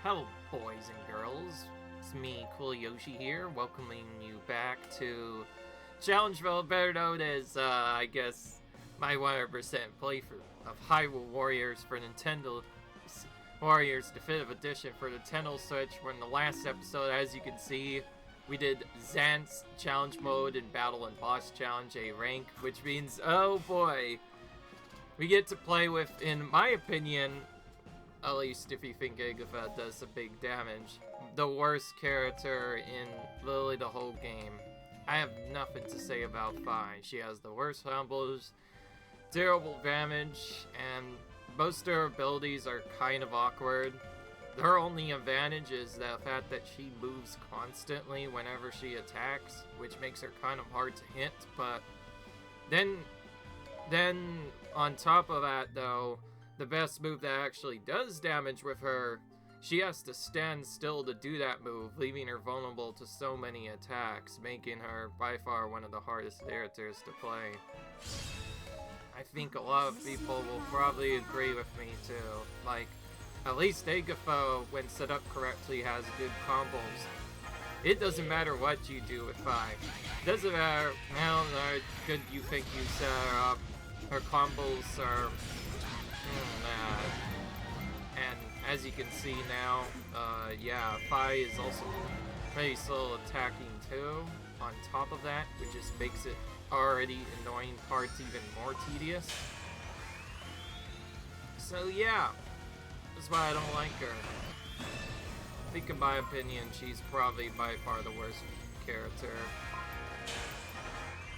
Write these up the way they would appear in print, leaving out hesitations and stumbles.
Hello, boys and girls. It's me, Cool Yoshi here, welcoming you back to Challengeville, better known as, I guess, my 100% playthrough of Hyrule Warriors for Nintendo Warriors Definitive Edition for Nintendo Switch. We're in the last episode, as you can see. We did Zant's Challenge Mode and Battle and Boss Challenge A rank, which means, oh boy, we get to play with, in my opinion, at least if you think Agafet does some big damage, the worst character in literally the whole game. I have nothing to say about Fi. She has the worst combos, terrible damage, and most of her abilities are kind of awkward. Her only advantage is the fact that she moves constantly whenever she attacks, which makes her kind of hard to hit, but then on top of that though, the best move that actually does damage with her, she has to stand still to do that move, leaving her vulnerable to so many attacks, making her by far one of the hardest characters to play. I think a lot of people will probably agree with me too. Like, at least Agafo, when set up correctly, has good combos. It doesn't matter what you do with Fi. It doesn't matter how good you think you set her up. Her combos are and as you can see now, yeah, Fi is also pretty slow attacking too, on top of that, which just makes it already annoying parts even more tedious. So yeah, that's why I don't like her. I think in my opinion, she's probably by far the worst character.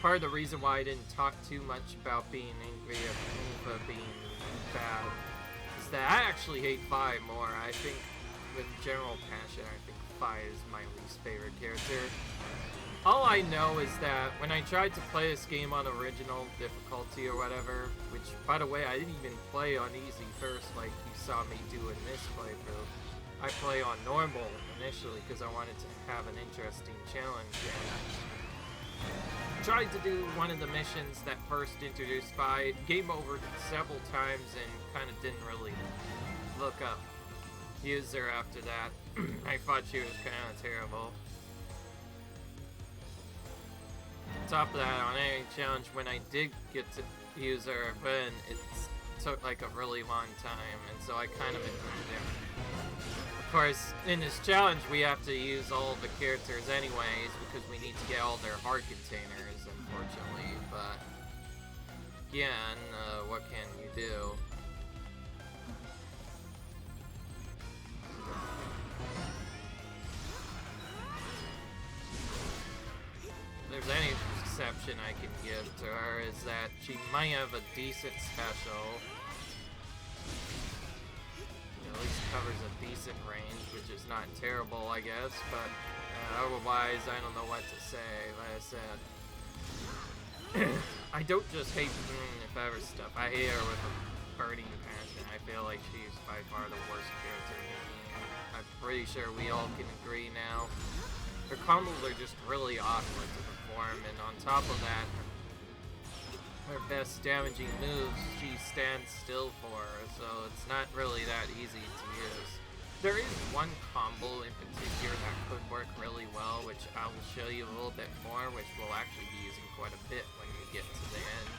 Part of the reason why I didn't talk too much about being angry at Ufa being bad is that I actually hate Fi more. I think, with general passion, I think Fi is my least favorite character. All I know is that when I tried to play this game on original difficulty or whatever, which, by the way, I didn't even play on easy first like you saw me do in this playthrough. I play on normal initially because I wanted to have an interesting challenge. And tried to do one of the missions that first introduced Fi, game over several times and kind of didn't really look up user after that. I thought she was kind of terrible. On top of that, on any challenge, when I did get to use her, then it took like a really long time, and so I kind of ignored her. Of course, in this challenge, we have to use all the characters anyways, because we need to get all their heart containers, unfortunately, but again, what can you do? If there's any exception I can give to her is that she might have a decent special. At least covers a decent range, which is not terrible, I guess, but otherwise, I don't know what to say. Like I said, I don't just hate Feather stuff. I hate her with a burning passion. I feel like she's by far the worst character in the game. I'm pretty sure we all can agree now. Her combos are just really awkward to perform, and on top of that, her best damaging moves she stands still for, so it's not really that easy to use. There is one combo in particular that could work really well, which I will show you a little bit more, which we'll actually be using quite a bit when we get to the end.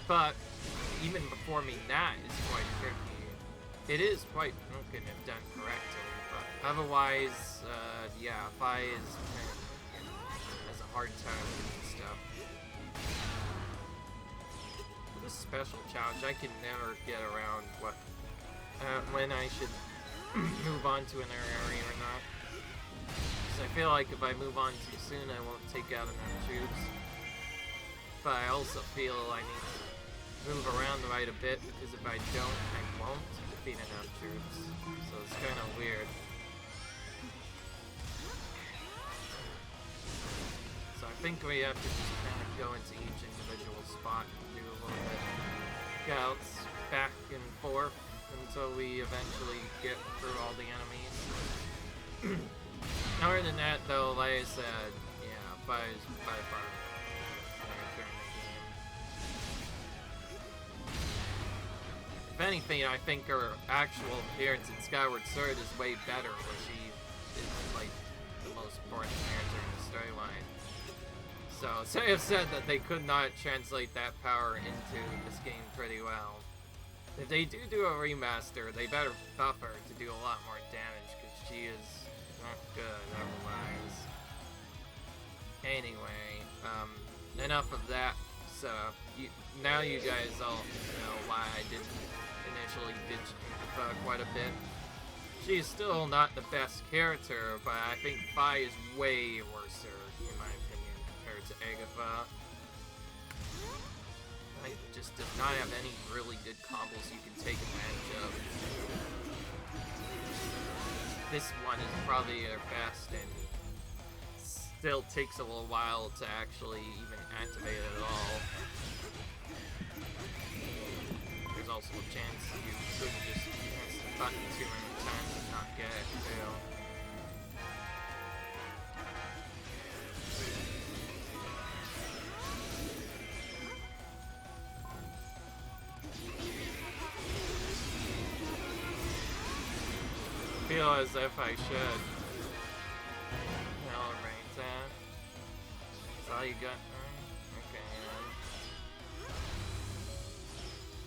But even performing that is quite tricky. It is quite broken if done correctly, but otherwise, yeah, Fi has a hard time doing stuff. This special challenge, I can never get around when I should move on to another area or not. Because I feel like if I move on too soon, I won't take out enough troops. But I also feel I need to move around quite a bit, because if I don't, I won't defeat enough troops. So it's kind of weird. So I think we have to just kind of go into each individual spot and do a little bit of scouts back and forth until we eventually get through all the enemies. Other than that, though, like I said, yeah, Fi is by far the character in the game. If anything, I think her actual appearance in Skyward Sword is way better, where she is, like, the most important character in the storyline. So, Saya said that they could not translate that power into this game pretty well. If they do a remaster, they better buff her to do a lot more damage, because she is not good otherwise. Anyway, enough of that. So, now you guys all know why I didn't initially ditch Agatha quite a bit. She is still not the best character, but I think Fi is way worse, in my opinion, compared to Agatha. It just does not have any really good combos you can take advantage of. This one is probably their best, and still takes a little while to actually even activate it at all. There's also a chance you could just press the button too many times and not get it, too. I feel as if I should. Alright, that's all you got? Okay,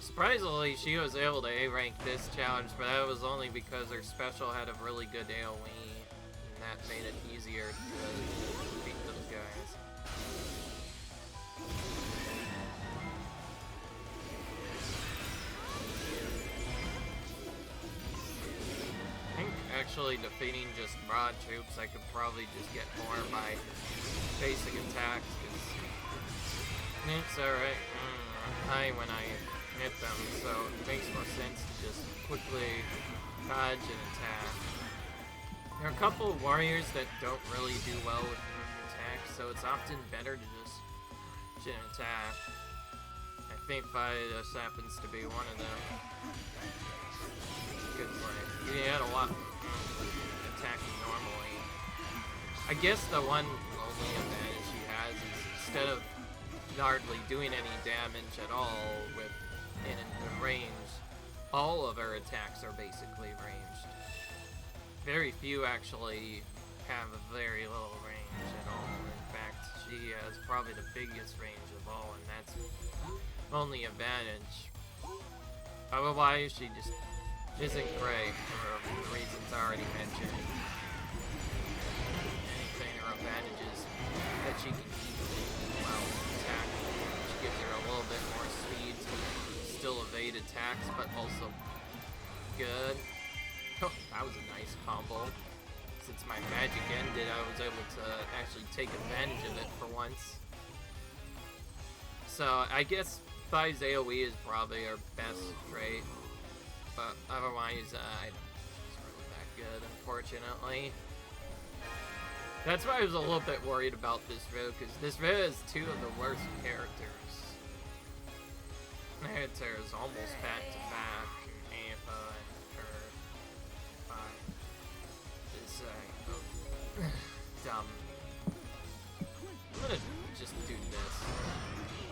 surprisingly, she was able to A-rank this challenge, but that was only because her special had a really good AoE, and that made it easier to beat those guys. I think actually defeating just broad troops, I could probably just get more by basic attacks, because it's alright. High when I hit them, so it makes more sense to just quickly dodge and attack. There are a couple of warriors that don't really do well with attacks, so it's often better to just shit and attack. I think Fi just happens to be one of them. Good play. He had a lot attacking normally. I guess the one only advantage he has is instead of hardly doing any damage at all in range, all of her attacks are basically ranged. Very few actually have a very little range at all. In fact, she has probably the biggest range of all, and that's only advantage. Otherwise, she just isn't great for the reasons I already mentioned. Anything or advantages that she can easily attack, which gives her a little bit more speed to still evade attacks, but also good. Oh, that was a nice combo. Since my magic ended, I was able to actually take advantage of it for once. So I guess Fi's AoE is probably her best trait. But otherwise, it's really that good, unfortunately. That's why I was a little bit worried about this video, because this video has two of the worst characters. Characters almost back to back, Ampha and her. It's dumb. I'm gonna just do this.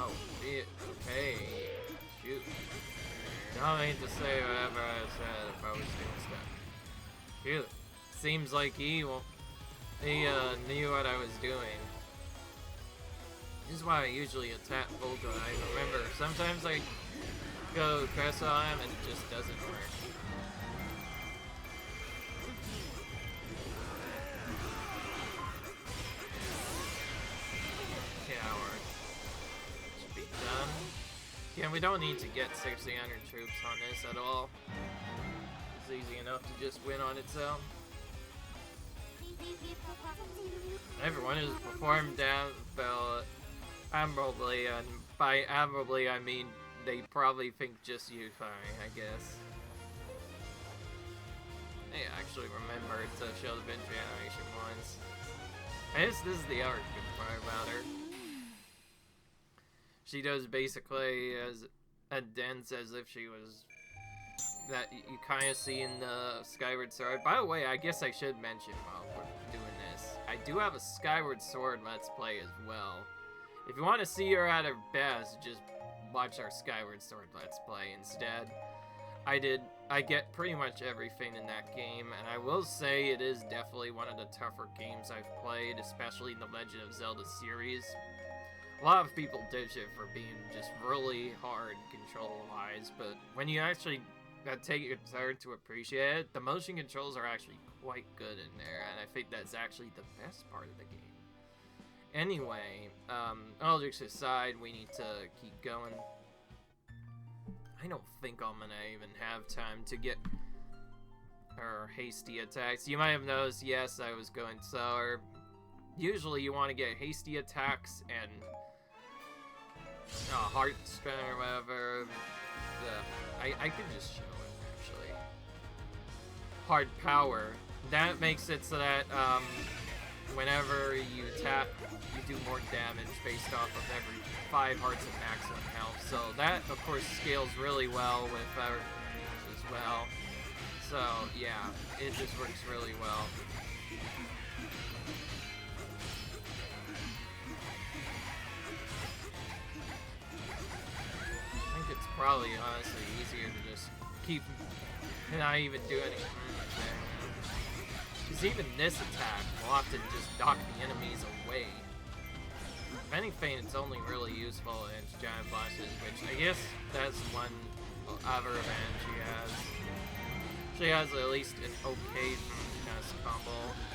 Oh, okay. Shoot. I don't need to say whatever I said if I was doing stuff. Phew. Seems like he knew what I was doing. This is why I usually attack Volga. I remember sometimes I go press on him and it just doesn't work. Should be done. Yeah, we don't need to get 600 troops on this at all. It's easy enough to just win on its own. Everyone has performed admirably, and by admirably I mean they probably think just you, Fi, I guess. Hey, I actually remembered to show the Vinci animation once. I guess this is the other good part about her. She does basically as a dance as if she was that you kind of see in the Skyward Sword. By the way, I guess I should mention while we're doing this, I do have a Skyward Sword Let's Play as well. If you want to see her at her best, just watch our Skyward Sword Let's Play instead. I get pretty much everything in that game, and I will say it is definitely one of the tougher games I've played, especially in the Legend of Zelda series. A lot of people ditch it for being just really hard control-wise, but when you actually take your turn to appreciate it, the motion controls are actually quite good in there, and I think that's actually the best part of the game. Anyway, all jokes aside, we need to keep going. I don't think I'm gonna even have time to get her hasty attacks. You might have noticed, yes, I was going slower. Usually you want to get hasty attacks and heart spin or whatever. I can just show it, actually. Hard power. That makes it so that whenever you tap, you do more damage based off of every 5 hearts of maximum health. So that, of course, scales really well with our as well. So yeah, it just works really well. I think it's probably honestly easier to just keep not even do anything. Because even this attack will often just knock the enemies away. If anything, it's only really useful against giant bosses, which I guess that's one other advantage she has. She has at least an okay kind of combo.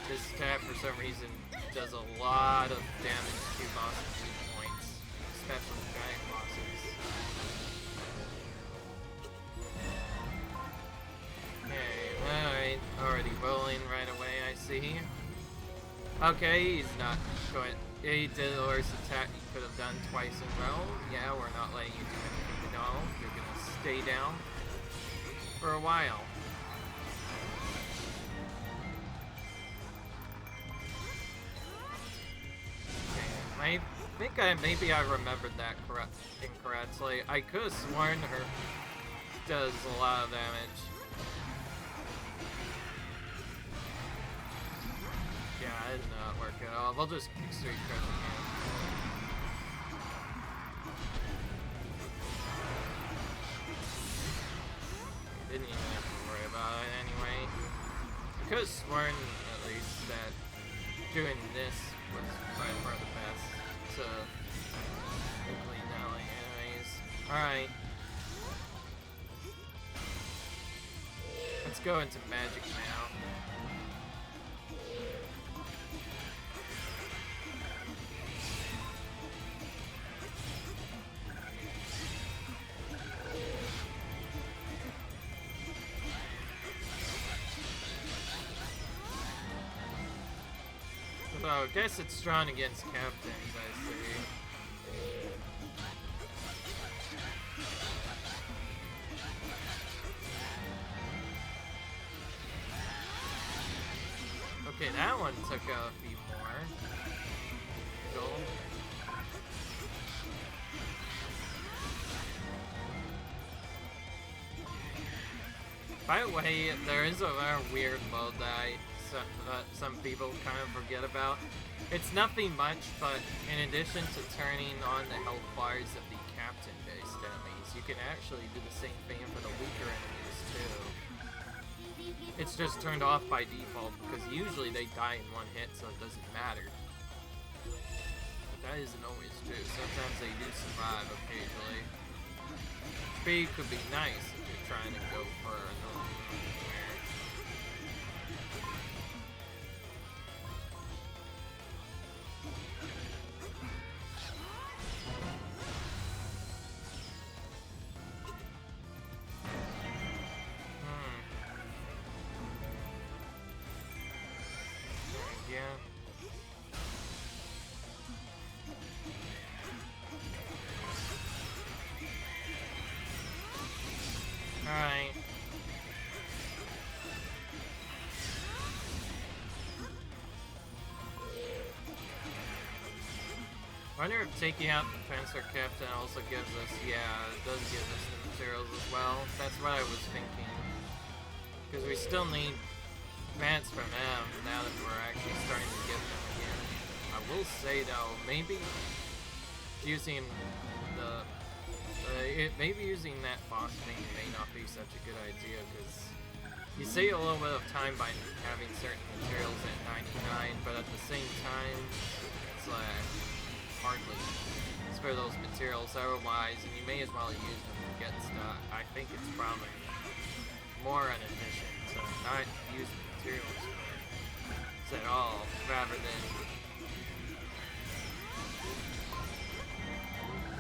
This attack, for some reason, does a lot of damage to bosses' weak points, especially giant bosses. Okay, alright, already rolling right away, I see. Okay, he's not going. He did the worst attack he could have done twice in a row. Yeah, we're not letting you do anything at all. You're gonna stay down for a while. Okay, I think maybe I remembered that incorrectly. I could have sworn her does a lot of damage. Yeah, it did not work at all. We'll just keep straight pressing him. Didn't even have to worry about it anyway. I could have sworn, at least, that doing this was by far the best to quickly nailing enemies. Alright. Let's go into magic now. So I guess it's strong against captains, I see. Okay, that one took out a few more. Cool. By the way, there is a very weird mode that some people kind of forget about. It's nothing much, but in addition to turning on the health bars of the captain-based enemies, you can actually do the same thing for the weaker enemies too. It's just turned off by default because usually they die in one hit, so it doesn't matter. But that isn't always true. Sometimes they do survive occasionally. Speed could be nice if you're trying to go for another. Alright. I wonder if taking out the Fencer Captain also gives us, yeah, it does give us the materials as well. That's what I was thinking. Because we still need advance from them now that we're actually starting to get them again. I will say though, maybe using the maybe using that boss thing may not be such a good idea, because you save a little bit of time by having certain materials at 99, but at the same time, it's like hardly spare those materials otherwise, and you may as well use them to get stuff. I think it's probably more inefficient to not use the materials at all, rather than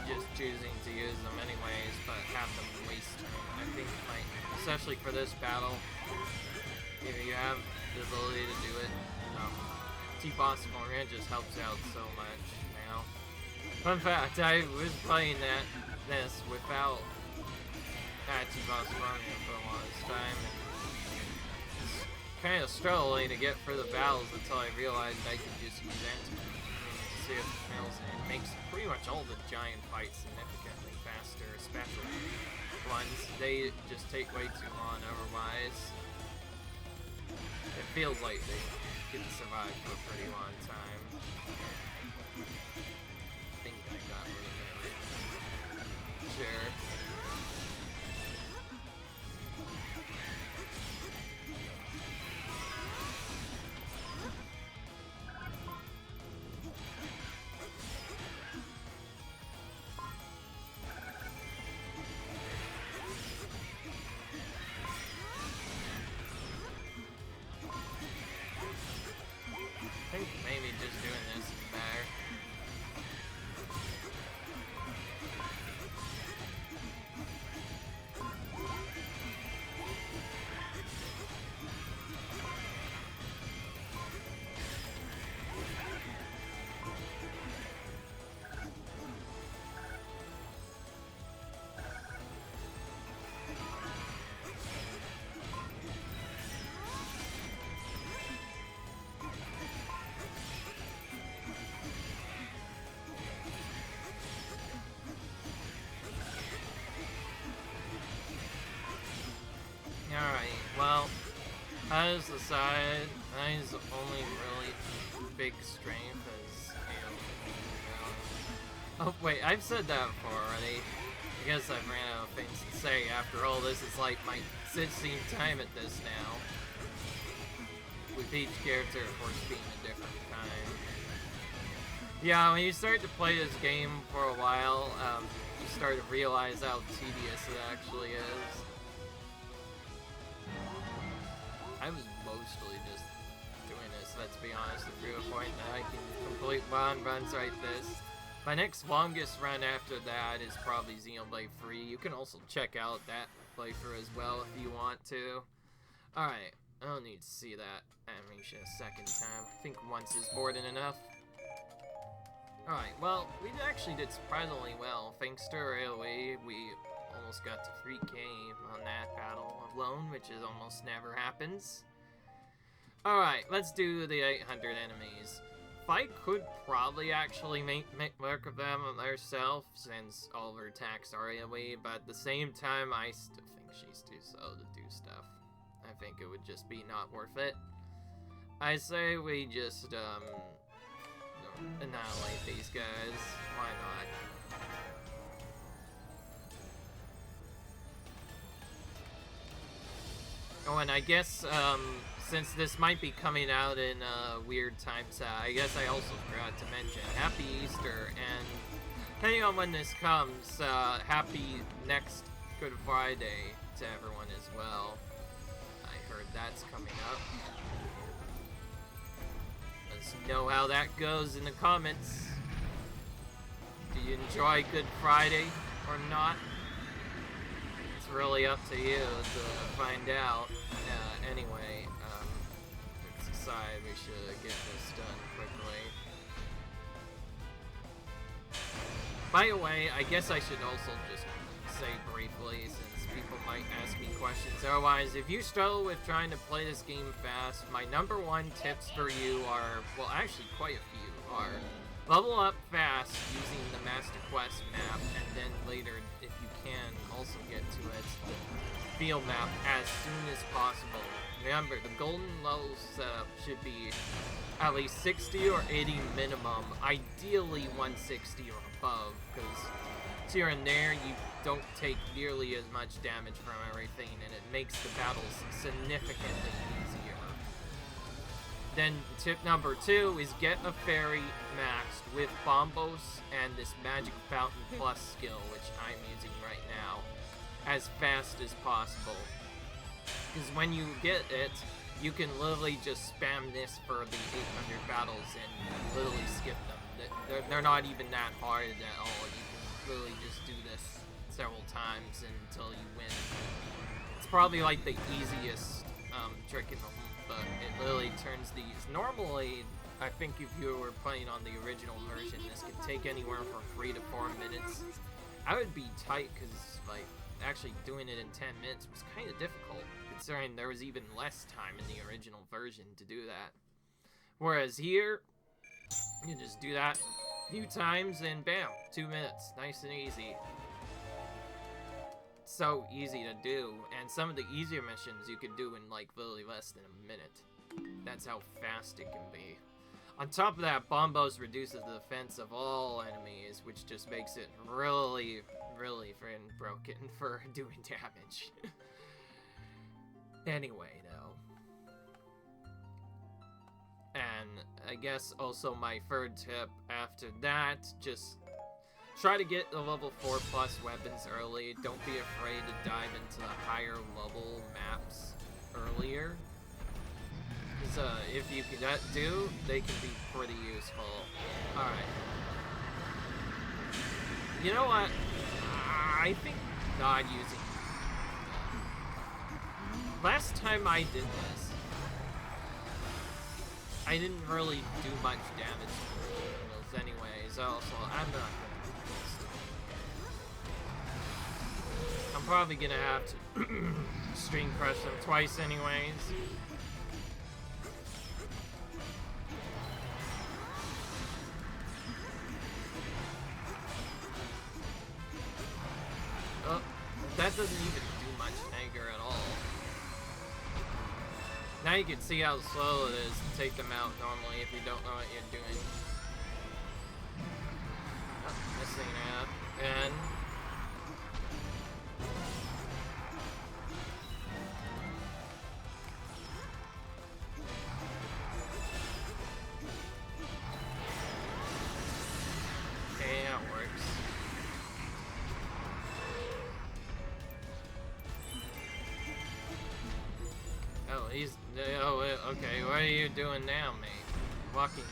just choosing to use them anyways, but have them waste time. I think, like, especially for this battle, if you have the ability to do it, T-Boss Corner just helps out so much now. Fun fact, I was playing this without T-Boss Corner for the longest time, and kind of struggling to get through the battles until I realized I could just use anti-to see if it fails, and it makes pretty much all the giant fights significantly faster, especially ones. They just take way too long otherwise. It feels like they can survive for a pretty long time. I think I got rid of it. Sure. I think maybe just doing this is better. Alright, well, that is the side. That is the only really big strength is oh wait, I've said that before already. I guess I've ran out of things to say. After all, this is like my 16th time at this now. With each character, of course, being a different time. Yeah, when you start to play this game for a while, you start to realize how tedious it actually is. I was mostly just doing this, let's be honest, to prove a point that I can complete long runs like this. My next longest run after that is probably Xenoblade 3. You can also check out that playthrough as well if you want to. Alright, I don't need to see that animation a second time. I think once is more than enough. Alright, well, we actually did surprisingly well. Thanks to AoE, we almost got to 3K on that battle alone, which is almost never happens. Alright, let's do the 800 enemies. Fight could probably actually make work of them herself, since all of her attacks are AoE, but at the same time, I still think she's too slow to do stuff. I think it would just be not worth it. I say we just, annihilate these guys. Why not? Oh, and I guess, since this might be coming out in weird times, I guess I also forgot to mention Happy Easter, and depending on when this comes, happy next Good Friday to everyone as well. I heard that's coming up. Let's know how that goes in the comments. Do you enjoy Good Friday or not? It's really up to you to find out. Anyway, let's decide we should get this done quickly. By the way, I guess I should also just say briefly, since people might ask me questions. Otherwise, if you struggle with trying to play this game fast, my #1 tips for you are, well, actually quite a few, are level up fast using the Master Quest map, and then later, if you can, also get to its field map as soon as possible. Remember, the golden level setup should be at least 60 or 80 minimum, ideally 160 or above, because here and there, you don't take nearly as much damage from everything, and it makes the battles significantly easier. Then tip number 2 is get a fairy maxed with Bombos and this Magic Fountain Plus skill, which I'm using right now, as fast as possible. Because when you get it, you can literally just spam this for the 800 battles and literally skip them. They're not even that hard at all. You can literally just do this several times until you win. It's probably like the easiest trick in the whole, but it literally turns these. Normally, I think if you were playing on the original version, this could take anywhere from 3 to 4 minutes. I would be tight because, like, actually doing it in 10 minutes was kind of difficult, considering there was even less time in the original version to do that. Whereas here, you just do that a few times and bam, 2 minutes, nice and easy. So easy to do, and some of the easier missions you could do in like literally less than a minute. That's how fast it can be. On top of that, Bombos reduces the defense of all enemies, which just makes it really, really friggin' broken for doing damage. Anyway, though. And I guess also my third tip after that, just try to get the level 4 plus weapons early. Don't be afraid to dive into the higher level maps earlier. Because if you can do, they can be pretty useful. Alright. You know what? I think not using... Last time I did this, I didn't really do much damage to those anyways. Also, I'm not gonna do this. I'm probably gonna have to string crush them twice anyways. Oh, that doesn't even do much anger at all. Now you can see how slow it is to take them out normally if you don't know what you're doing. Oh, missing out. And... okay, that works. Oh, he's... oh, okay, what are you doing now, mate? Walking...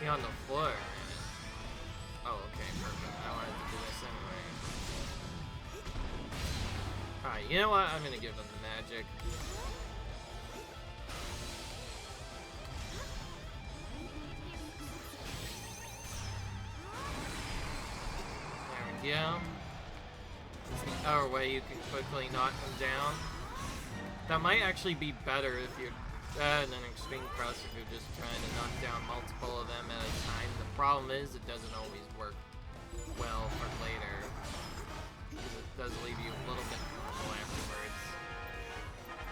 You're on the floor, man. Oh, okay, perfect. I wanted to do this anyway. Alright, you know what? I'm gonna give him the magic. There we go. It's the other way you can quickly knock him down. That might actually be better if you're an extreme crush if you're just trying to knock down multiple of them at a time. The problem is it doesn't always work well for later, because it does leave you a little bit full afterwards.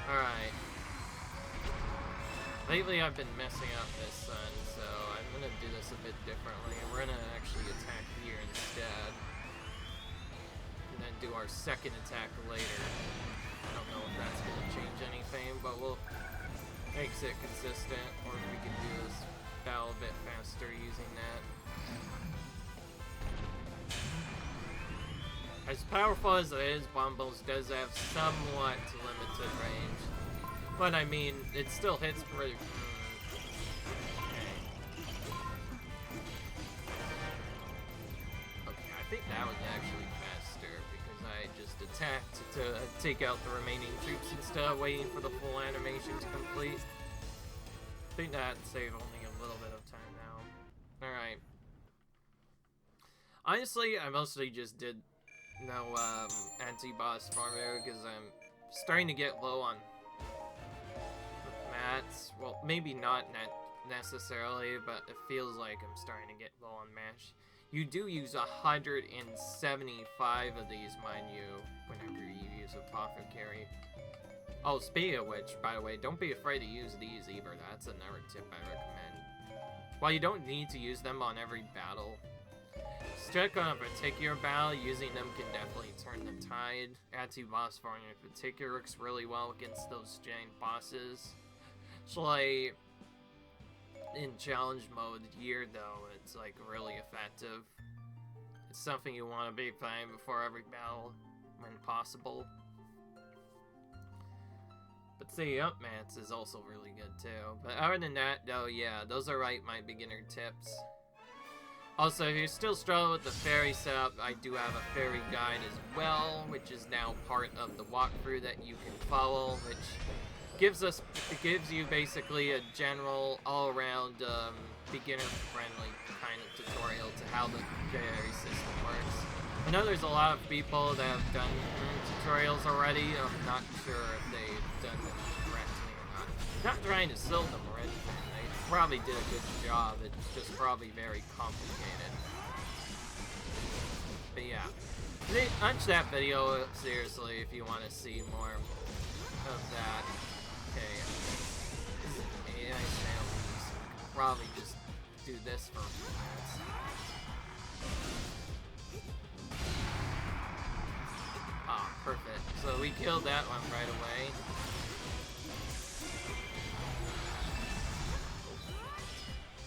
Alright. Lately I've been messing up this sun, so I'm gonna do this a bit differently. We're gonna actually attack here instead, and then do our second attack later. I don't know if that's going to change anything, but we'll make it consistent, or if we can do this battle a bit faster using that. As powerful as it is, Bombos does have somewhat limited range. But I mean, it still hits pretty... Okay, I think that was actually faster, because I just attacked to take out the remaining troops instead of waiting for the full animation to complete. I think that saved only a little bit of time now. Alright. Honestly, I mostly just did no anti-boss farming because I'm starting to get low on mats. Well, maybe not necessarily, but it feels like I'm starting to get low on mash. You do use 175 of these, mind you, whenever you use Apothecary. Oh, speaking of which, by the way, don't be afraid to use these either. That's another tip I recommend. While you don't need to use them on every battle, Strike on a particular battle, using them can definitely turn the tide. Anti-boss farming in particular works really well against those giant bosses. So like, in challenge mode here though, it's like really effective. It's something you want to be playing before every battle when possible. But see, Up Mats is also really good too. But other than that though, yeah, those are like my beginner tips. Also, if you're still struggling with the fairy setup, I do have a fairy guide as well, which is now part of the walkthrough that you can follow, which gives you basically a general, all-around, beginner-friendly kind of tutorial to how the fairy system works. I know there's a lot of people that have done tutorials already. I'm not sure if they've done them correctly or not. Not trying to sell them or anything. They probably did a good job. It's just probably very complicated. But yeah. Watch that video, seriously, if you want to see more of that. Okay. AI sales. Probably just do this for a few minutes. Ah, perfect. So we killed that one right away.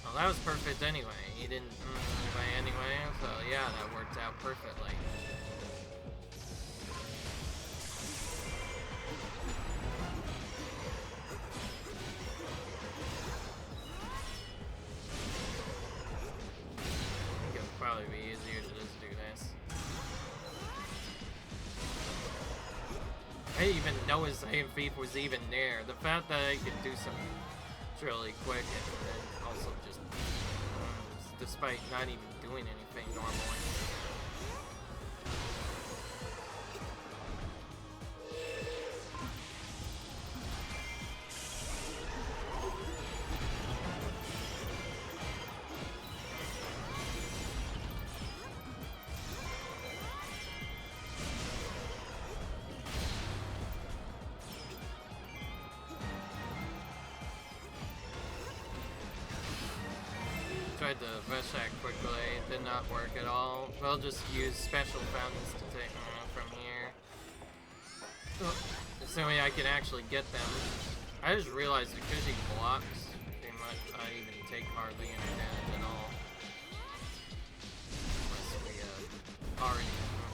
Well, that was perfect anyway. He didn't anyway, so yeah, that worked out perfectly. I think it would probably be easier to just do this. I didn't even know his aim feat was even there. The fact that I could do some really quick and then also just despite not even doing anything normally. Tried to rush that quickly, it did not work at all. We'll just use special fountains to take them from here. So I can actually get them. I just realized because he blocks, pretty much I even take hardly any damage at all. Unless we already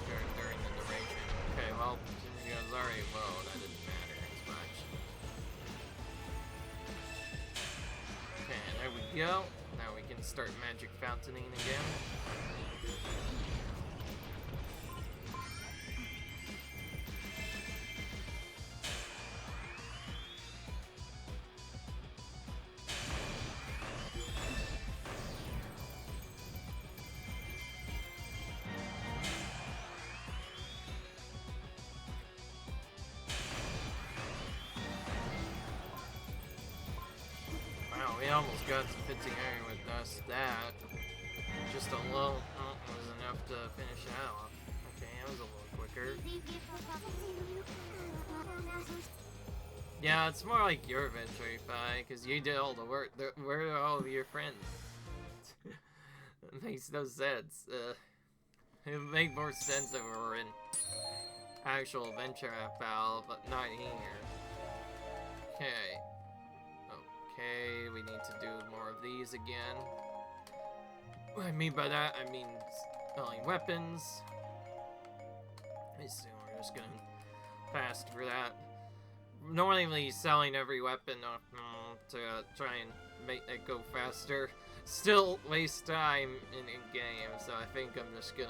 during the duration. Okay, well, since he was already low, that didn't matter as much. Okay, there we go. Now we can start magic fountaining again. Wow, we almost got to 50 area with us. That just a little was enough to finish it out. Okay, that was a little quicker. Yeah, it's more like your adventure, because you did all the work. Where are all of your friends? It makes no sense. It would make more sense if we were in actual adventure battle, but not here. Okay. Okay, we need to do more of these again. What I mean by that, I mean selling weapons. I assume we're just gonna fast for that. Normally selling every weapon to try and make it go faster still wastes time in game, so I think I'm just gonna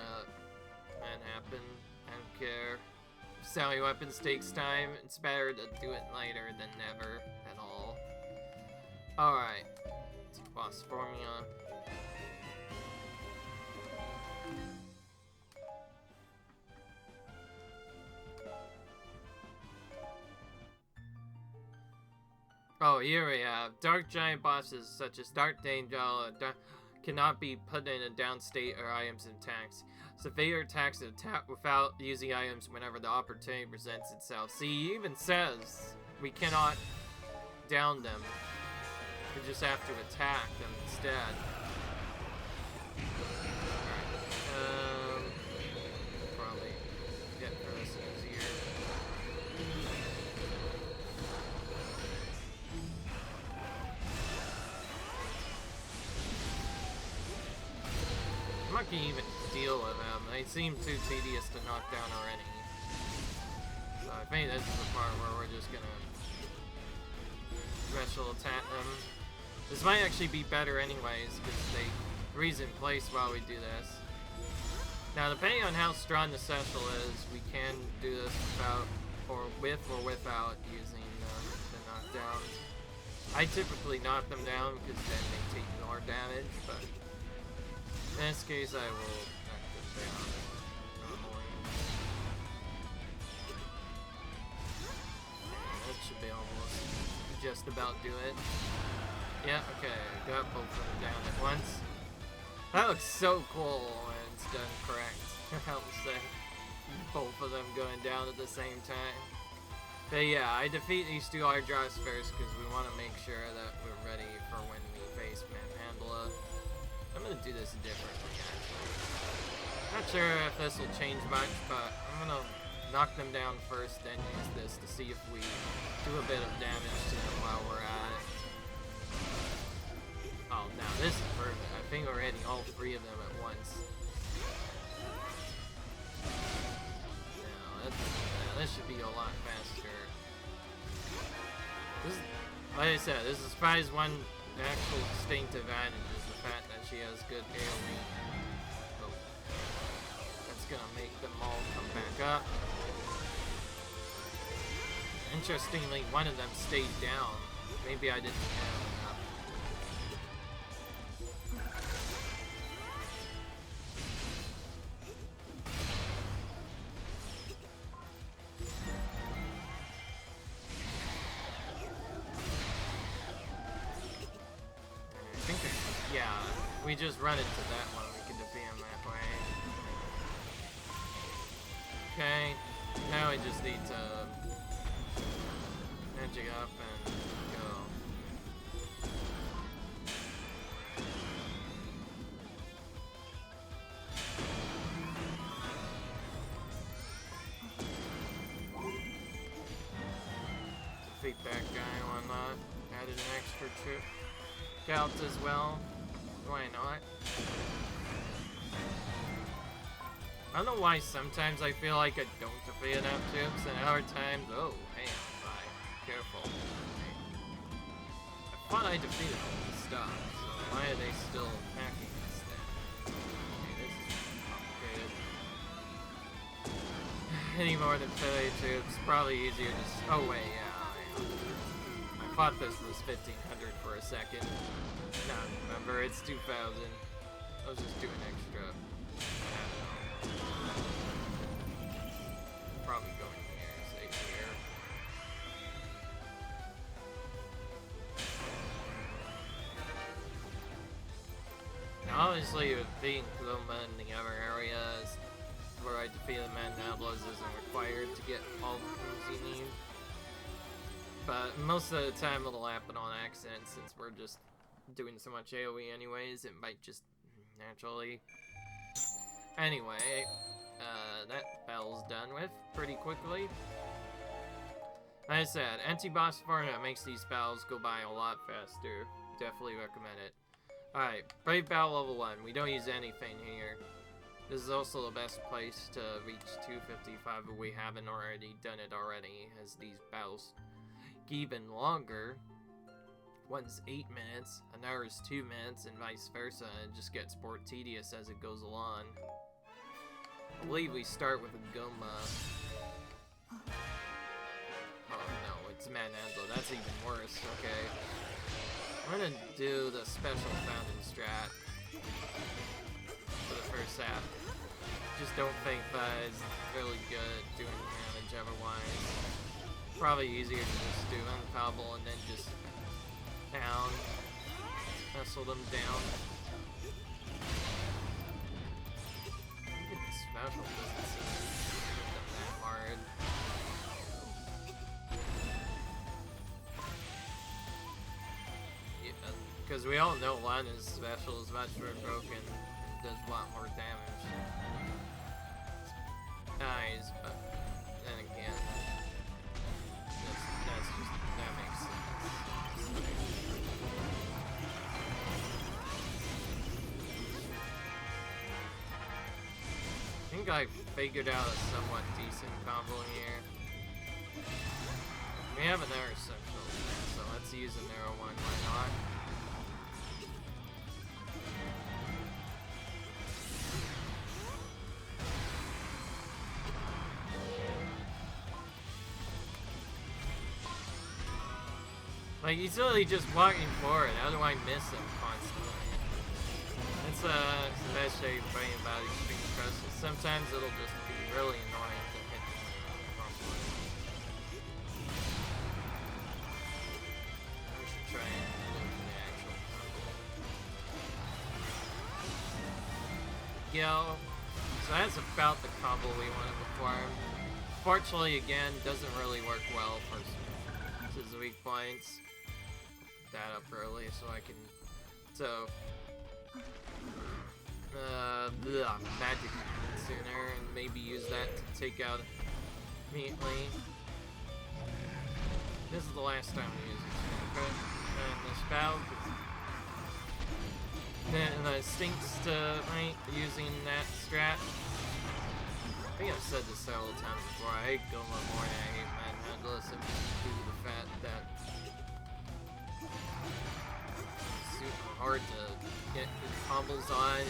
let it happen. I don't care. Selling weapons takes time. It's better to do it later than never at all. Alright, let's do boss formula. Oh, here we have dark giant bosses such as Dark Danger cannot be put in a down state or items attacks. So failure attacks and attack without using items whenever the opportunity presents itself. See, he even says we cannot down them. We just have to attack them instead. Alright. not gonna even deal with them. They seem too tedious to knock down already. So I think this is the part where we're just gonna special attack them. This might actually be better anyways, because they freeze in place while we do this. Now, depending on how strong the special is, we can do this without, or with or without using the knockdowns. I typically knock them down because then they take more damage, but in this case I will knock them down normally. That should be almost just about do it. Yeah, okay, got both of them down at once. That looks so cool when it's done correct. I'll say. Both of them going down at the same time. But yeah, I defeat these two hard draws first because we want to make sure that we're ready for when we face Manhandla. I'm going to do this differently, actually. Not sure if this will change much, but I'm going to knock them down first, then use this to see if we do a bit of damage to them while we're at it. Oh, now this is perfect. I think we're hitting all three of them at once. Now, this should be a lot faster. This, like I said, this is Spy's one actual distinct advantage is the fact that she has good AoE. Oh, that's gonna make them all come back up. Interestingly, one of them stayed down. Maybe I didn't have enough. We just run into that one, we can defeat him that way. Okay, now we just need to magic up and go. Defeat that guy, why not? Added an extra trip. Count as well. Why not? I don't know why sometimes I feel like I don't defeat enough troops, and other times, oh, hey, bye. Careful. Okay. I thought I defeated all this stuff, so why are they still attacking us then? Okay, this is complicated. Any more than 50 troops, probably easier to oh wait, yeah, I thought this was 1500 for a second. No, remember, it's 2000. I was just doing extra. I don't know. Probably going here, say here. Now, obviously, with being Gloma in the other areas where I defeated Manhandlas isn't required to get all the things you need. But most of the time, it'll happen on accident since we're just doing so much AoE anyways, it might just naturally. Anyway, that battle's done with pretty quickly. Like I said, anti-boss format makes these battles go by a lot faster. Definitely recommend it. Alright, Brave Battle level 1. We don't use anything here. This is also the best place to reach 255 if we haven't already done it already, as these battles get even longer. One's 8 minutes, another's 2 minutes, and vice versa. It just gets more tedious as it goes along. I believe we start with a Goma. Oh no, it's Manhandla. That's even worse. Okay. I'm gonna do the special fountain strat for the first half. Just don't think that is really good doing damage otherwise. Probably easier to just do Unfallible and then just down, nestle them down. The special doesn't seem that hard. Yeah, because we all know one is special is much more broken and does a lot more damage. Nice, but then again, that makes sense. think I figured out a somewhat decent combo here. We have an arrow central, so let's use an arrow one, why not? Like, he's really just walking forward. How do I miss him constantly? It's the best thing about Extreme Crushes. Sometimes it'll just be really annoying to hit him properly. We should try and look at the actual combo. Yo. So that's about the combo we want to perform. Fortunately, again, doesn't really work well for his weak points. That up early so I can magic sooner and maybe use that to take out immediately. This is the last time we use it. Okay. And this battle then it stinks to using that strat. I think I've said this several times before. I hate Goma more than I hate Manhandle simply due to the fact that super hard to get good combos on. It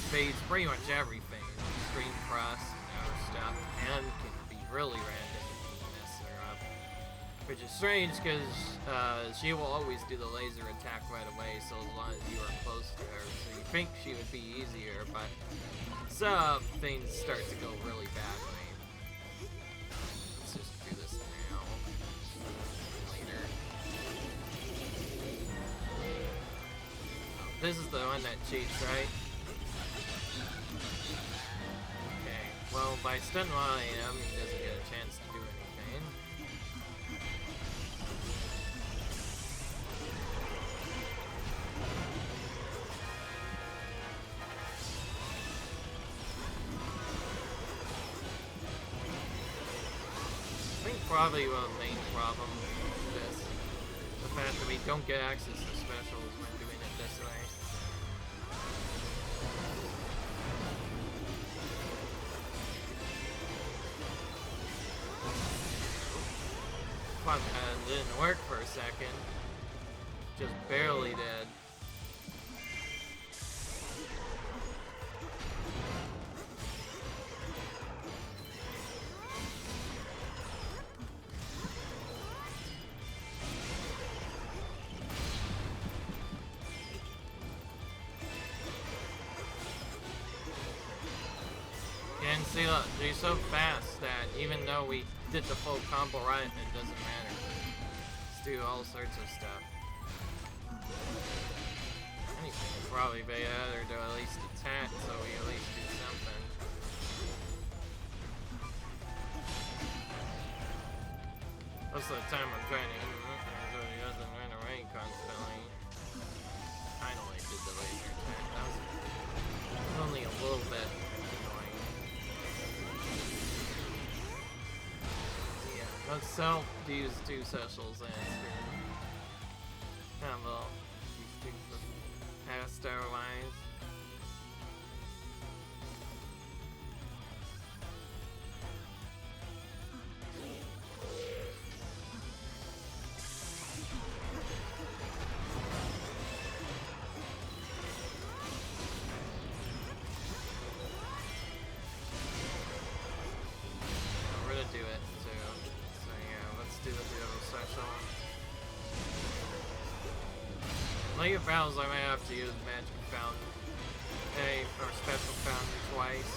fades pretty much everything. Screen cross and other stuff. And can be really random if you mess her up. Which is strange because she will always do the laser attack right away, so as long as you are close to her. So you think she would be easier, but some things start to go really badly. Let's just do this now. Later. This is the one that cheats, right? Okay, well, by stunning while I am, he doesn't get a chance to do anything. I think probably one of the main problems with this, the fact that we don't get access to specials when doing it this way. Fuck, that didn't work for a second. Just barely did. And see, look, they're so fast that even though we did the full combo right, it doesn't matter. Let's do all sorts of stuff. Anything would probably be better to at least attack, so we at least do something. Most of the time I'm trying to hit him so he doesn't run away constantly. Finally did the laser attack. That was only a little bit annoying. Yeah, let's sell these two specials and combo these two Star lines. We're gonna do it too. So yeah, let's do the duo special. Later battles I may have to use Magic Fountain. Or Special Fountain twice.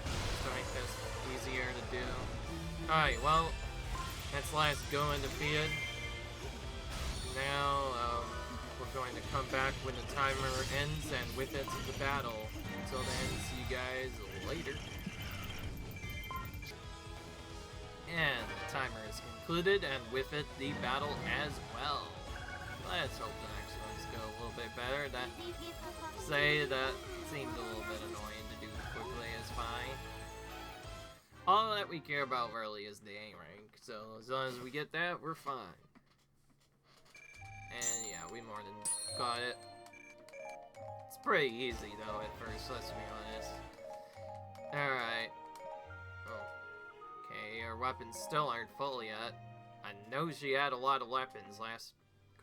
To make this easier to do. Alright, well, that's last Ganon defeated. Now, we're going to come back when the timer ends, and with it the battle. Until then, see you guys later. And the timer is concluded, and with it the battle as well. Let's hope the next ones go a little bit better. That seemed a little bit annoying to do quickly is fine. All that we care about really is the A rank, so as long as we get that, we're fine. And yeah, we more than got it. It's pretty easy though at first, let's be honest. Alright, her weapons still aren't full yet. I know she had a lot of weapons last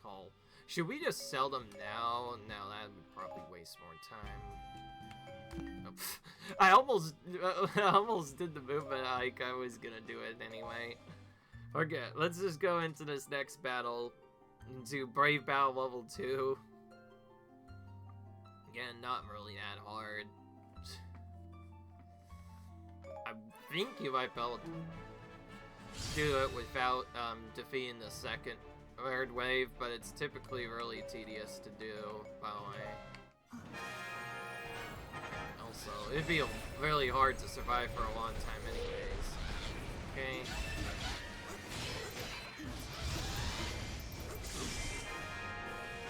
call. Should we just sell them now? No, that would probably waste more time. Oh, I almost did the movement like I was gonna do it anyway. Okay, let's just go into this next battle. Into Brave Battle level 2. Again, not really that hard. I think you might be able to do it without defeating the third wave, but it's typically really tedious to do, by the way. Also, it'd be really hard to survive for a long time anyways. Okay.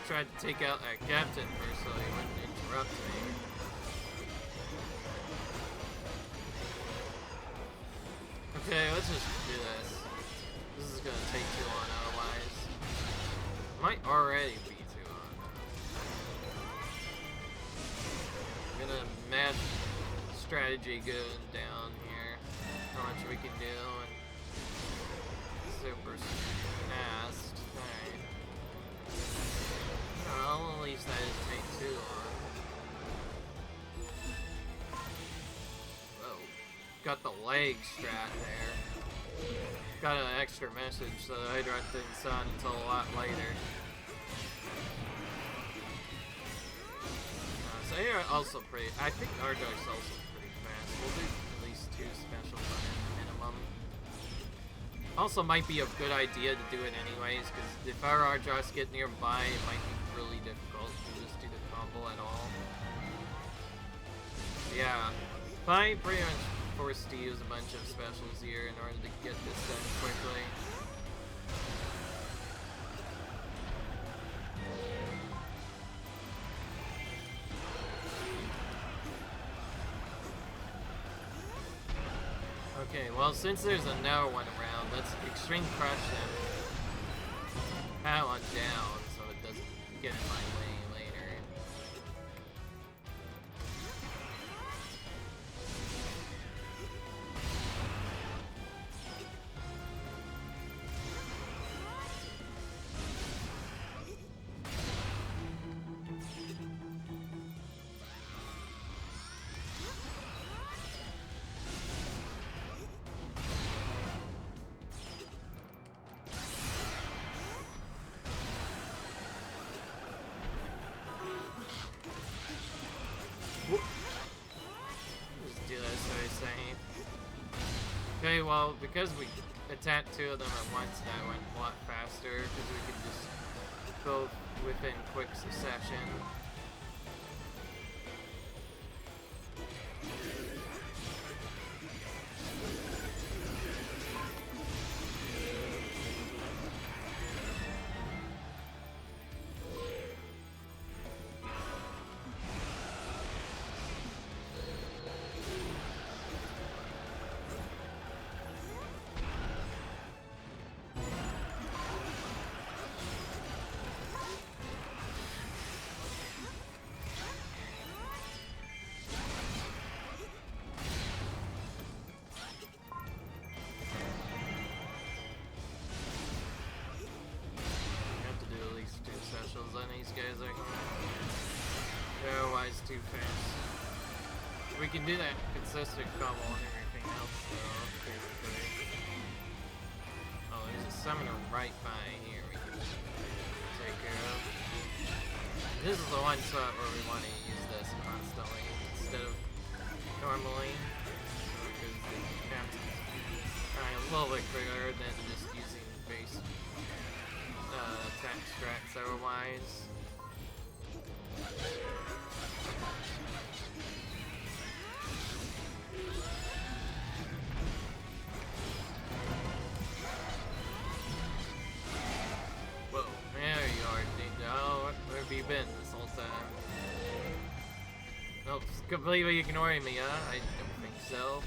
Tried to take out that captain first so he wouldn't interrupt me. Okay, let's just do this. This is gonna take too long otherwise. Might already be too long. I'm gonna match strategy going down here. How much we can do and super fast. Alright. Well, at least that didn't take too long. Whoa. Got the leg strat there. Got an extra message, so I didn't saw it until a lot later. So here also pretty. I think Argos also pretty fast. We'll do at least 2 specials on it minimum. Also, might be a good idea to do it anyways, because if our Argos get nearby, it might be really difficult to just do the combo at all. Yeah, I pretty much forced to use a bunch of specials here in order to get this done quickly. Okay, well, since there's another one around, let's extreme crush them. That one down so it doesn't get in my way later. Okay, well, because we attacked 2 of them at once, that went a lot faster, because we could just go within quick succession. These guys are otherwise too fast. We can do that consistent combo and everything else though, basically. Oh, there's a summoner right by here we can take care of. This is the one spot where we want to use this constantly instead of normally. Because it's a little bit quicker than just using base attack strats otherwise. Whoa, there you are, Ninja. Oh, where have you been this whole time? Nope, completely ignoring me, huh? I don't think so.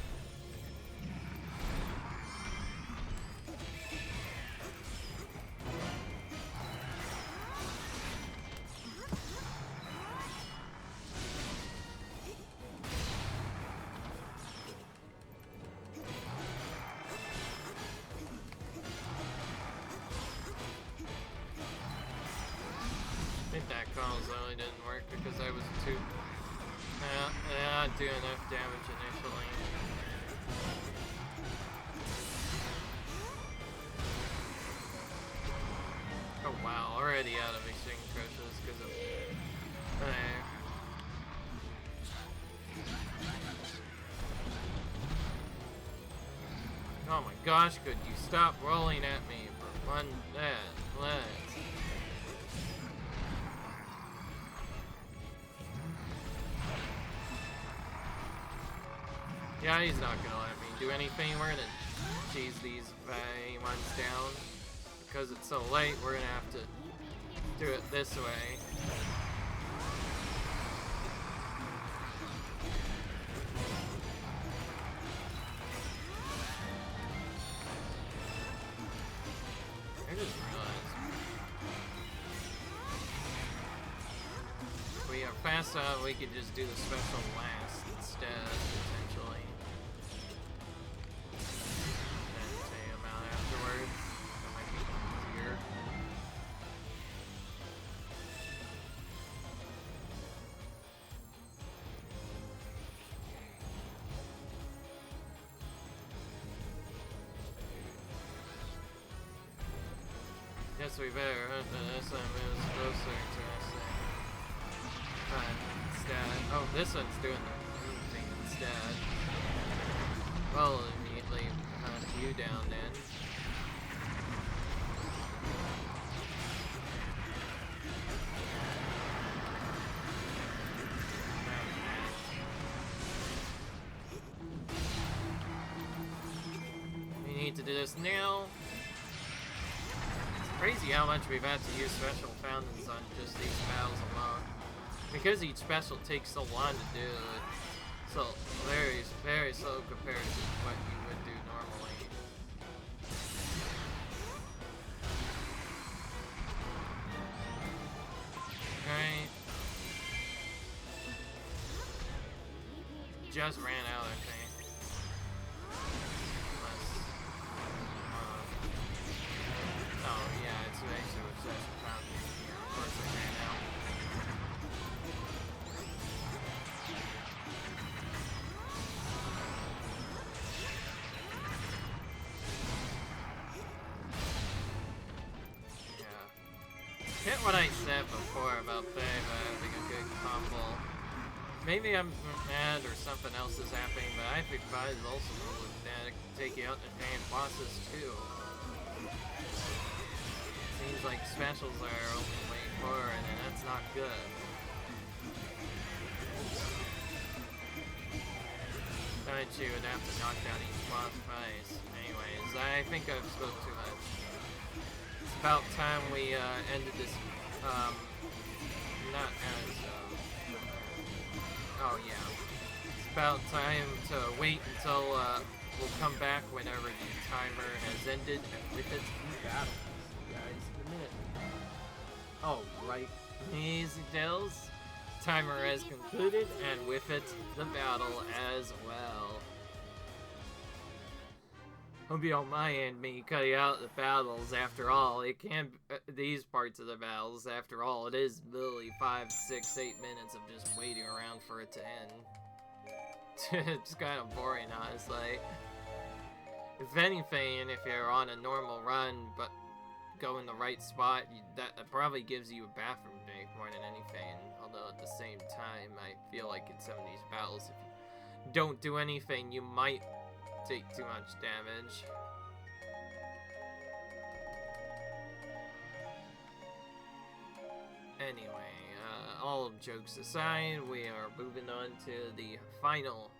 spells really didn't work because I was too... not doing enough damage initially. Oh wow, already out of exchange crushes because of... Oh my gosh, could you stop rolling at me for one last? Yeah, he's not gonna let me do anything. We're gonna cheese these ones down. Because it's so late, we're gonna have to do it this way. I just realized if we are fast enough, we could just do the special last instead, potentially. And take him out afterwards. That might be easier. Guess we better hope that this one moves closer to us instead. Oh, this one's doing the thing instead. Well, immediately hunt you down then. We need to do this now. Crazy how much we've had to use special fountains on just these battles alone. Because each special takes so long to do, it's so very, very slow compared to what you would do normally. Right. Just ran out, I think. Oh yeah, it's actually with special fountains. Of course I ran out. Yeah. Hit what I said before about Theva having a good combo. Maybe I'm mad or something else is happening, but I think Theva is also really bad. It can take you out and hand bosses too. Seems like specials are only way forward, and that's not good. Daichi would have to knock down each boss twice. Anyways, I think I've spoke too much. It's about time we ended this, not as, oh yeah. It's about time to wait until, we'll come back whenever the timer has ended, and with it, new battle. Guys, a minute. Oh, right. Easy Dills. Timer has concluded, and with it, the battle as well. Hope you don't mind me cutting out the battles. After all, it can these parts of the battles. After all, it is literally 5, 6, 8 minutes of just waiting around for it to end. It's kind of boring, honestly. If anything, if you're on a normal run, but go in the right spot, that probably gives you a bathroom break more than anything. Although at the same time, I feel like in some of these battles, if you don't do anything, you might take too much damage. Anyway, all jokes aside, we are moving on to the final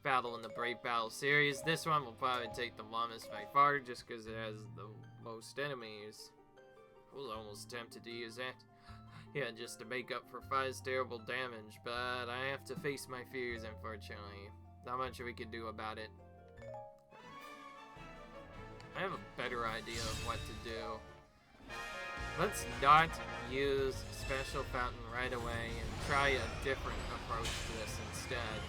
battle in the Brave Battle series. This one will probably take the longest by far, just because it has the most enemies. I was almost tempted to use that. Yeah, just to make up for 5's terrible damage, but I have to face my fears, unfortunately. Not much we can do about it. I have a better idea of what to do. Let's not use Special Fountain right away and try a different approach to this instead.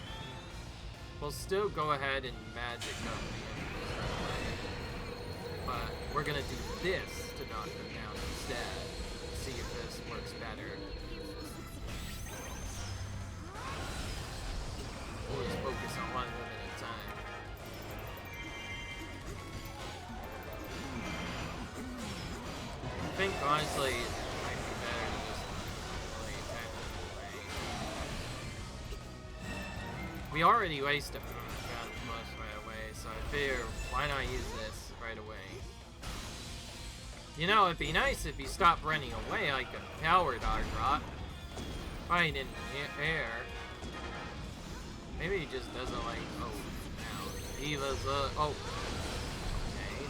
We'll still go ahead and magic up the enemies right away. But we're gonna do this to knock them down instead. See if this works better. honestly, it might be better to just play technical way. We already wasted Ganon Plus right away, so I figure why not use this right away? You know, it'd be nice if he stopped running away like a power dog rock. Fighting in the air. Maybe he just doesn't like. Oh, now he was. Oh. Okay.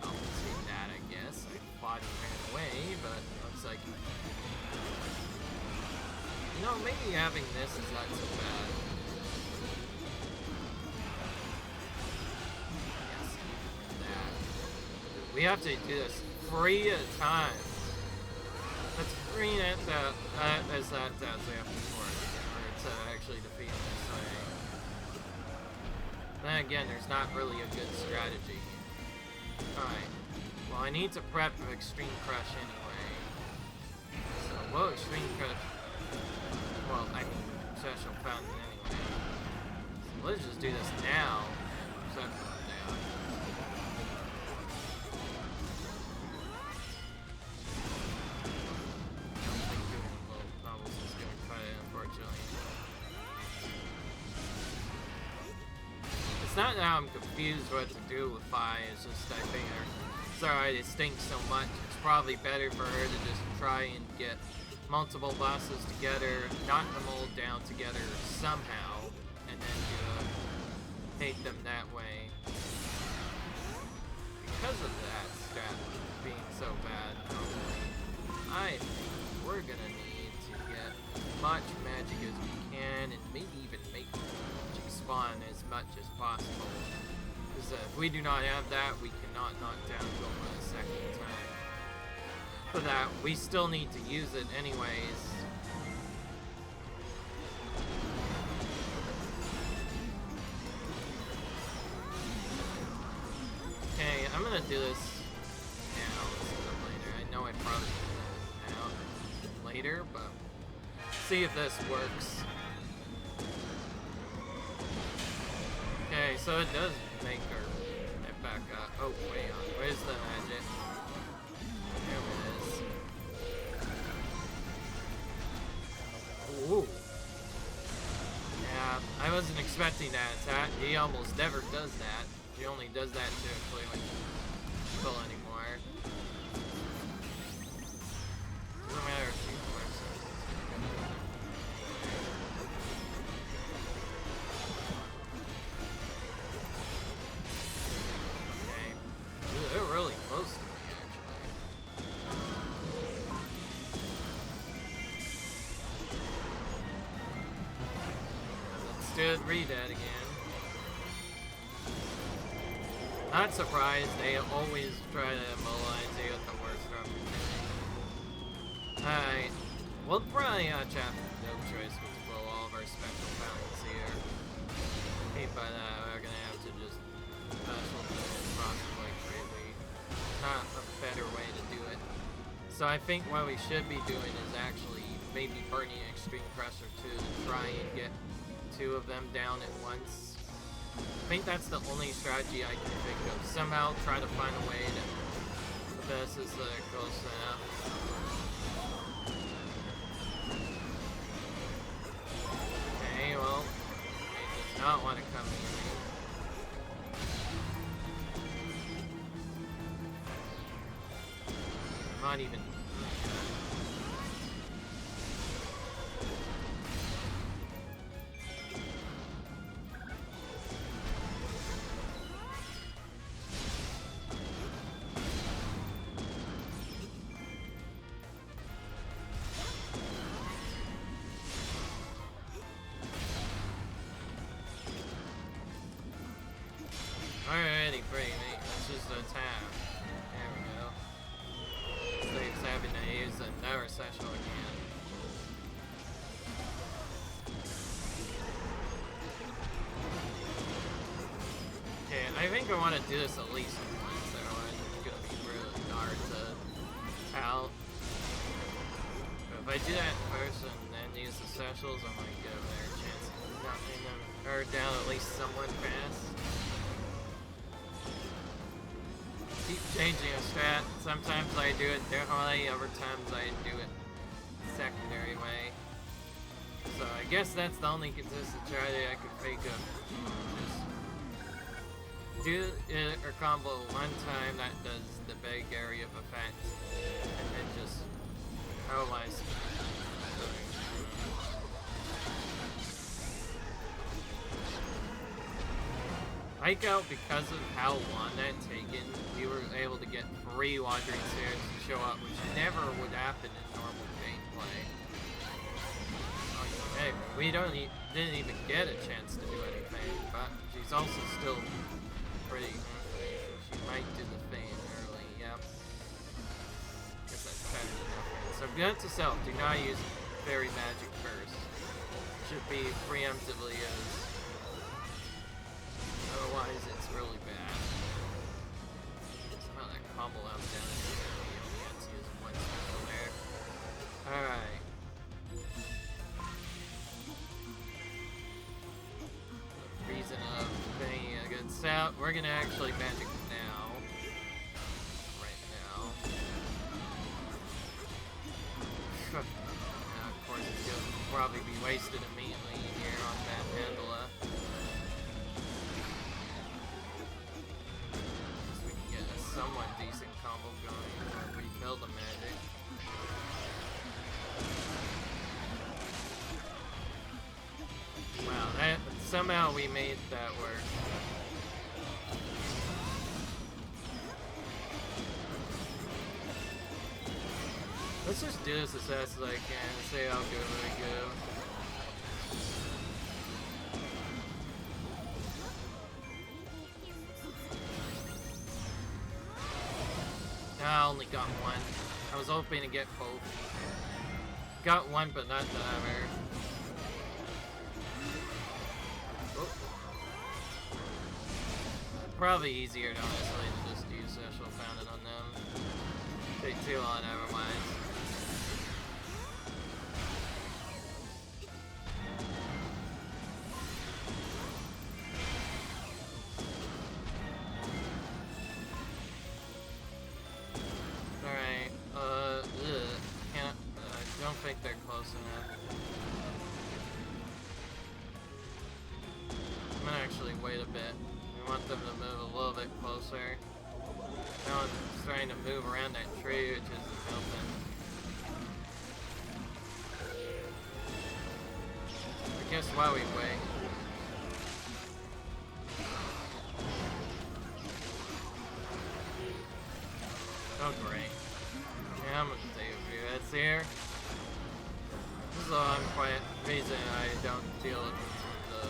I'll take that, I guess. I thought he ran away, but it looks like. You know, maybe having this is not so bad. Yes, that. We have to do this 3 at a time. That's 3 at that. As that does, we have to work to actually defeat this way. Then again, there's not really a good strategy. Alright. Well, I need to prep for Extreme Crush anyway. So, well, Extreme Crush. Well, I mean, Special Fountain anyway. So let's just do this now. Set them down. It's not that I'm confused what to do with Fi, it's just I figure it's alright, it stinks so much, it's probably better for her to just try and get multiple bosses together, knock them all down together somehow, and then hate them that way. Because of that strat being so bad, I think we're gonna need to get as much magic as we can, and maybe even make magic spawn as much as possible. Because if we do not have that, we cannot knock down Goma a second time. For that, we still need to use it anyways. Okay, I'm gonna do this now instead of later. I know I probably should do it now later, but see if this works. Okay, so it does make her get back up. Oh, wait on. Where's the magic? There it is. Ooh. Yeah, I wasn't expecting that attack. He almost never does that. He only does that to clearly kill anymore. Doesn't matter if she works. Okay. They're really close to me, actually. Let's do it, read that again. Not surprised, they always try to immobilize you at the worst opportunity. Alright, we'll probably have no choice but to blow all of our special fountains here. Hey, by that, we're gonna have to just special possibly greatly. Not a better way to do it. So I think what we should be doing is actually maybe burning Extreme Pressure too to try and get 2 of them down at once. I think that's the only strategy I can think of. Somehow try to find a way to the best is close enough. Okay, well, he does not want to come near me. Not even. Alrighty, great, mate. Let's just attack. There we go. Saves having to use another special again. Okay, I think I want to do this at least once, otherwise it's gonna be really hard to out. But if I do that first and then use the specials, I might get a better chance of knocking them down at least somewhat fast. keep changing a strat. Sometimes I do it differently, other times I do it secondary way. So I guess that's the only consistent strategy I could think of. Just do it or combo one time that does the big area of effect, and then just otherwise. Like out because of how long that taken, we were able to get 3 Wandering Spirits to show up, which never would happen in normal gameplay. Hey, we didn't even get a chance to do anything, but she's also still pretty. She might do the thing early, yep. Guess that's kind of enough. So note to self, do not use Fairy Magic first. Should be preemptively used. Otherwise, it's really bad. Somehow that combo out down there. You only have to use one special there. Alright. Reason of being a good stout. We're gonna actually magic now. Right now. Now, of course, it's gonna probably be wasted immediately here on that Mandala. We can get a somewhat decent combo going or rebuild the magic. Wow, that somehow we made that work. Let's just do this as fast as I can and see how good we go. I only got one. I was hoping to get both. Got one, but not the other. Probably easier, honestly, to just use Special Fountain on them. Take too long otherwise. Alright, can't, I don't think they're close enough. I'm gonna actually wait a bit. I want them to move a little bit closer. Now I'm trying to move around that tree, which isn't helping. I guess while we wait. Oh great. Yeah, I'm gonna take a few hits here. This is all reason I don't deal with the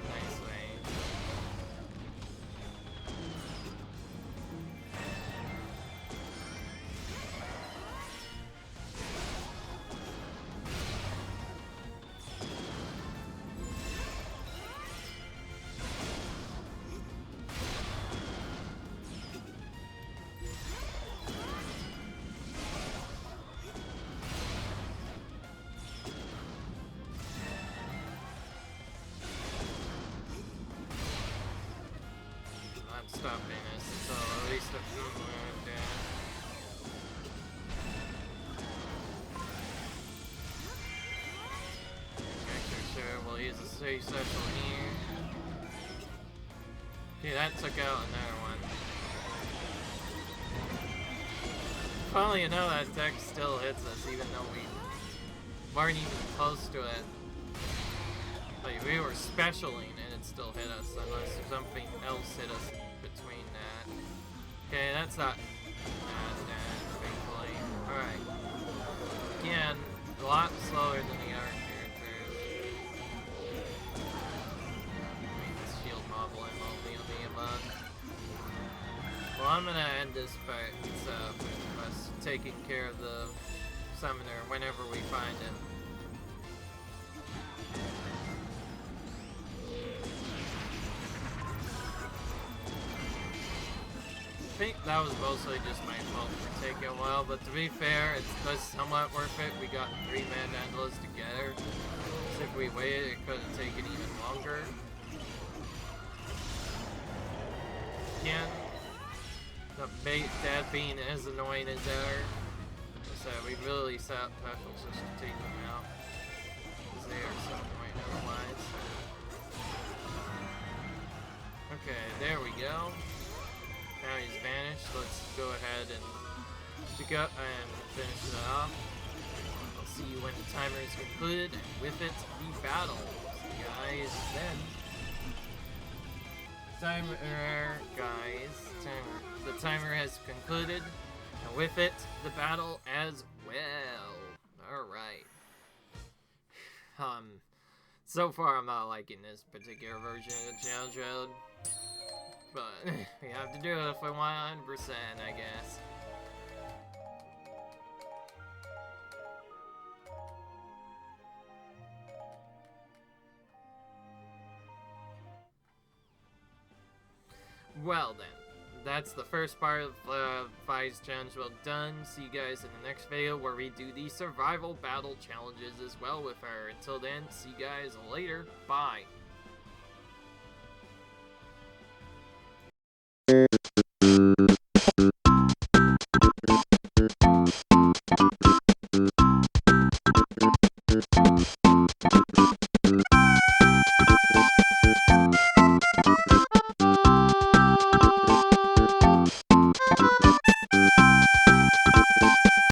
nice range. Stopping us until at least a few more down. Actually, sure, we'll use a C special here. Okay, that took out another one. Funny enough, that deck still hits us, even though we weren't even close to it. Like, we were specialing and it still hit us, unless something else hit us between that. Okay, that's not thankfully. Alright. Again, a lot slower than the other characters. This shield model I'm only on the amount. Well, I'm gonna end this part with us taking care of the summoner whenever we find him. I think that was mostly just my fault for taking a while, but to be fair, it's somewhat worth it. We got 3 mandalas together. So if we waited, it could have taken even longer. Again, that being as annoying as ever. So we really set up Puffles just to take them out. Because they are so annoying otherwise. Okay, there we go. Now he's vanished. Let's go ahead and pick up and finish it off. I'll see you when the timer is concluded, and with it, the battle. See you guys then. The timer has concluded, and with it, the battle as well. Alright. So far I'm not liking this particular version of the challenge road. But we have to do it for 100%, I guess. Well then, that's the first part of Fi's challenge well done. See you guys in the next video where we do the survival battle challenges as well with her. Until then, see you guys later. Bye.